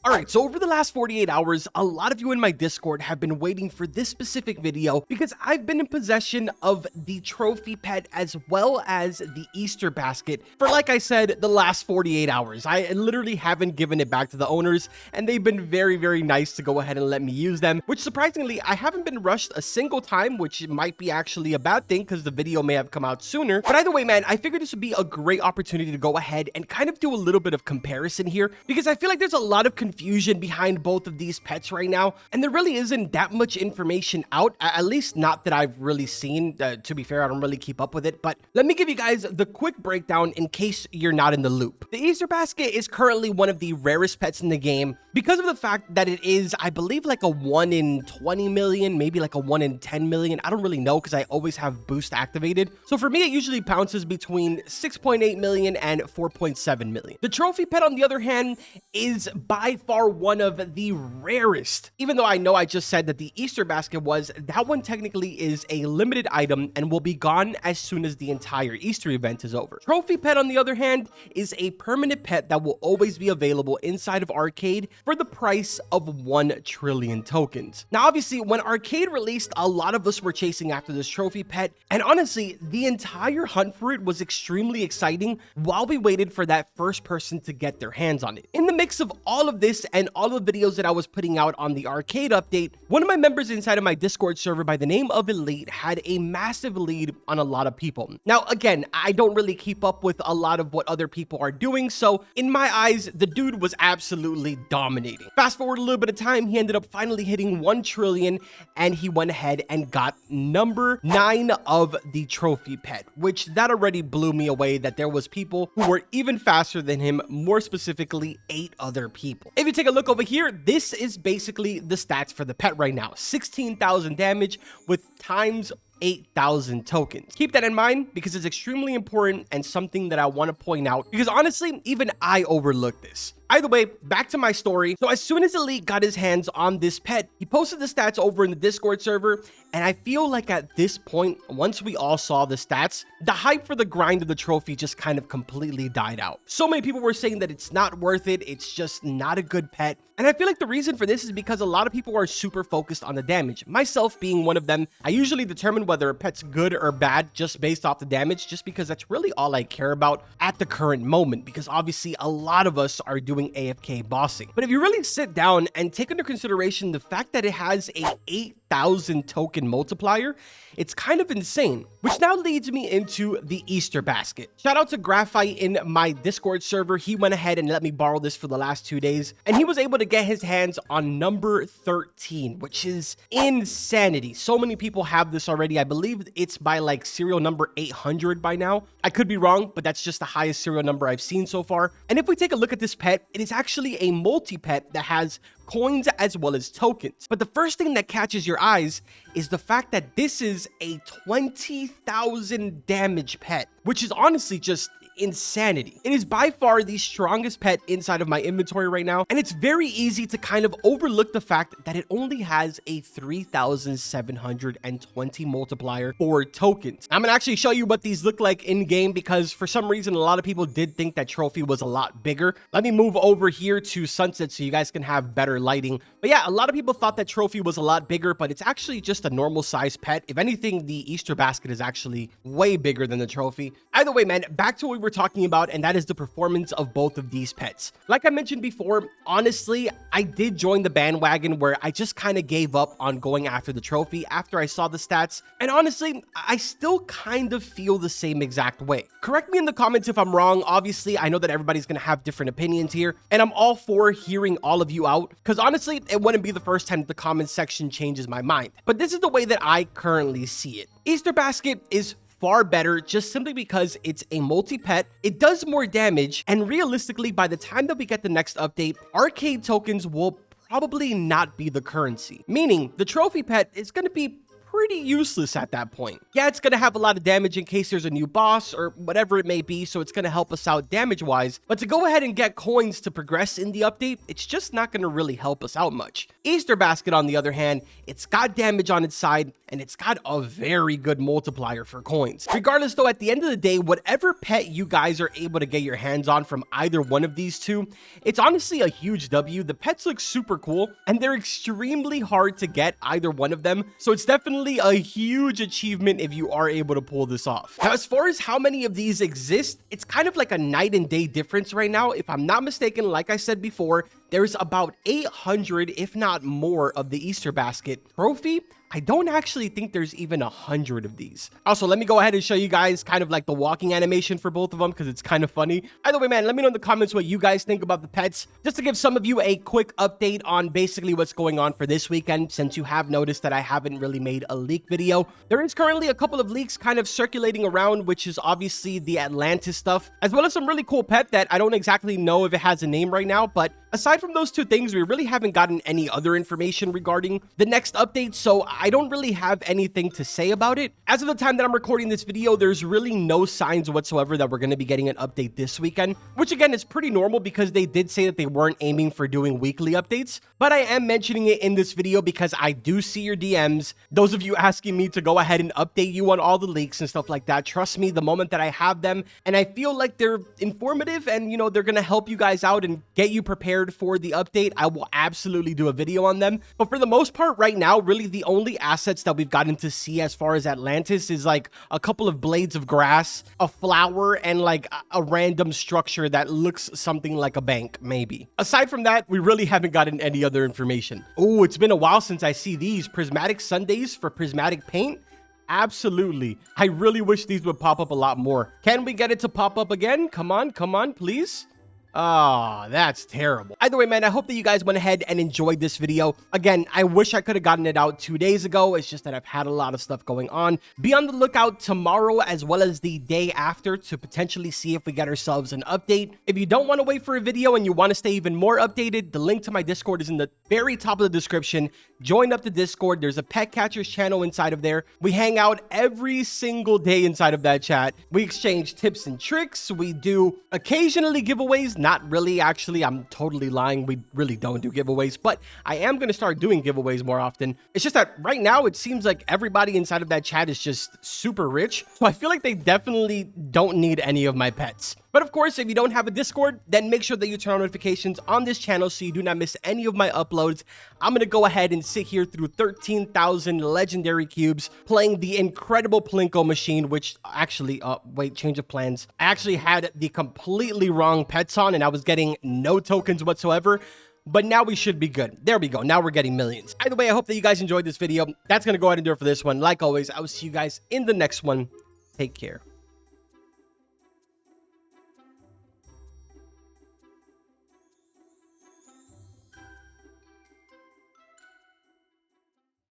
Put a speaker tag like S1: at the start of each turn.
S1: Alright, so over the last 48 hours, a lot of you in my Discord have been waiting for this specific video because I've been in possession of the trophy pet as well as the Easter basket for, like I said, the last 48 hours. I literally haven't given it back to the owners, and they've been very nice to go ahead and let me use them, which surprisingly, I haven't been rushed a single time, which might be actually a bad thing because the video may have come out sooner. But either way, man, I figured this would be a great opportunity to go ahead and kind of do a little bit of comparison here because I feel like there's a lot of confusion behind both of these pets right now, and there really isn't that much information out, at least not that I've really seen. To be fair, I don't really keep up with it, but let me give you guys the quick breakdown in case you're not in the loop. The Easter basket is currently one of the rarest pets in the game because of the fact that it is, I believe, like a 1 in 20 million, maybe like a 1 in 10 million. I don't really know because I always have boost activated. So for me, it usually bounces between 6.8 million and 4.7 million. The trophy pet, on the other hand, is by far one of the rarest. Even though I know I just said that the Easter basket was, that one technically is a limited item and will be gone as soon as the entire Easter event is over. Trophy pet, on the other hand, is a permanent pet that will always be available inside of Arcade for the price of 1 trillion tokens. Now, obviously, when Arcade released, a lot of us were chasing after this trophy pet, and honestly, the entire hunt for it was extremely exciting while we waited for that first person to get their hands on it. In the mix of all of this and all of the videos that I was putting out on the Arcade update, one of my members inside of my Discord server by the name of Elite had a massive lead on a lot of people. Now, again, I don't really keep up with a lot of what other people are doing, so in my eyes, the dude was absolutely dominating. Fast forward a little bit of time, he ended up finally hitting 1 trillion, and he went ahead and got number 9 of the trophy pet, which that already blew me away that there was people who were even faster than him, more specifically 8 other people. If you take a look over here, this is basically the stats for the pet right now. 16,000 damage with times 8,000 tokens. Keep that in mind because it's extremely important and something that I want to point out because honestly, even I overlooked this. Either way, back to my story. So as soon as Elite got his hands on this pet, he posted the stats over in the Discord server, and I feel like at this point, once we all saw the stats, the hype for the grind of the trophy just kind of completely died out. So many people were saying that it's not worth it, it's just not a good pet, and I feel like the reason for this is because a lot of people are super focused on the damage, myself being one of them. I usually determine whether a pet's good or bad just based off the damage, just because that's really all I care about at the current moment, because obviously a lot of us are doing AFK bossing. But if you really sit down and take into consideration the fact that it has a 8,000 token multiplier, it's kind of insane. Which now leads me into the Easter basket. Shout out to Graphite in my Discord server. He went ahead and let me borrow this for the last 2 days, and he was able to get his hands on number 13, which is insanity. So many people have this already. I believe it's by like serial number 800 by now. I could be wrong, but that's just the highest serial number I've seen so far. And if we take a look at this pet, it is actually a multi-pet that has coins as well as tokens. But the first thing that catches your eyes is the fact that this is a 20,000 damage pet, which is honestly just insanity. It is by far the strongest pet inside of my inventory right now, and it's very easy to kind of overlook the fact that it only has a 3,720 multiplier for tokens. I'm gonna actually show you what these look like in game because for some reason a lot of people did think that trophy was a lot bigger. Let me move over here to sunset so you guys can have better lighting. But yeah, a lot of people thought that trophy was a lot bigger, but it's actually just a normal size pet. If anything, the Easter basket is actually way bigger than the trophy. Either way, man, back to what we were talking about, and that is the performance of both of these pets. Like I mentioned before, honestly, I did join the bandwagon where I just kind of gave up on going after the trophy after I saw the stats, and honestly, I still kind of feel the same exact way. Correct me in the comments if I'm wrong. Obviously, I know that everybody's gonna have different opinions here, and I'm all for hearing all of you out, because honestly, it wouldn't be the first time that the comment section changes my mind. But this is the way that I currently see it. Easter basket is far better just simply because it's a multi-pet, it does more damage, and realistically, by the time that we get the next update, Arcade tokens will probably not be the currency. Meaning, the trophy pet is going to be pretty useless at that point. Yeah, it's going to have a lot of damage in case there's a new boss or whatever it may be, so it's going to help us out damage-wise. But to go ahead and get coins to progress in the update, it's just not going to really help us out much. Easter Basket, on the other hand, it's got damage on its side, and it's got a very good multiplier for coins. Regardless, though, at the end of the day, whatever pet you guys are able to get your hands on from either one of these two, it's honestly a huge W. The pets look super cool, and they're extremely hard to get, either one of them, so it's definitely a huge achievement if you are able to pull this off. Now, as far as how many of these exist, it's kind of like a night and day difference right now. If I'm not mistaken, like I said before, there's about 800, if not more, of the Easter Basket trophy. I don't actually think there's even 100 of these. Also, let me go ahead and show you guys kind of like the walking animation for both of them, because it's kind of funny. Either way, man, let me know in the comments what you guys think about the pets. Just to give some of you a quick update on basically what's going on for this weekend, since you have noticed that I haven't really made a leak video. There is currently a couple of leaks kind of circulating around, which is obviously the Atlantis stuff, as well as some really cool pet that I don't exactly know if it has a name right now, but aside from those two things, we really haven't gotten any other information regarding the next update, so I don't really have anything to say about it. As of the time that I'm recording this video, there's really no signs whatsoever that we're going to be getting an update this weekend, which again is pretty normal because they did say that they weren't aiming for doing weekly updates, but I am mentioning it in this video because I do see your DMs, those of you asking me to go ahead and update you on all the leaks and stuff like that. Trust me, the moment that I have them and I feel like they're informative and, you know, they're going to help you guys out and get you prepared for the update, I will absolutely do a video on them. But for the most part right now, really the only assets that we've gotten to see as far as Atlantis is like a couple of blades of grass, a flower, and like a random structure that looks something like a bank, maybe. Aside from that, we really haven't gotten any other information. Oh, it's been a while since I see these prismatic Sundays for prismatic paint. Absolutely. I really wish these would pop up a lot more. Can we get it to pop up again? Come on, please. Oh, that's terrible. Either way, man, I hope that you guys went ahead and enjoyed this video. Again, I wish I could have gotten it out 2 days ago. It's just that I've had a lot of stuff going on. Be on the lookout tomorrow as well as the day after to potentially see if we get ourselves an update. If you don't want to wait for a video and you want to stay even more updated, the link to my Discord is in the very top of the description. Join up the Discord. There's a pet catchers channel inside of there. We hang out every single day inside of that chat. We exchange tips and tricks. We do occasionally giveaways. Not really, actually. I'm totally lying. We really don't do giveaways, but I am going to start doing giveaways more often. It's just that right now it seems like everybody inside of that chat is just super rich. So I feel like they definitely don't need any of my pets. But of course, if you don't have a Discord, then make sure that you turn on notifications on this channel so you do not miss any of my uploads. I'm going to go ahead and sit here through 13,000 legendary cubes playing the incredible Plinko machine, which actually, wait, change of plans. I actually had the completely wrong pets on and I was getting no tokens whatsoever. But now we should be good. There we go. Now we're getting millions. Either way, I hope that you guys enjoyed this video. That's going to go ahead and do it for this one. Like always, I will see you guys in the next one. Take care.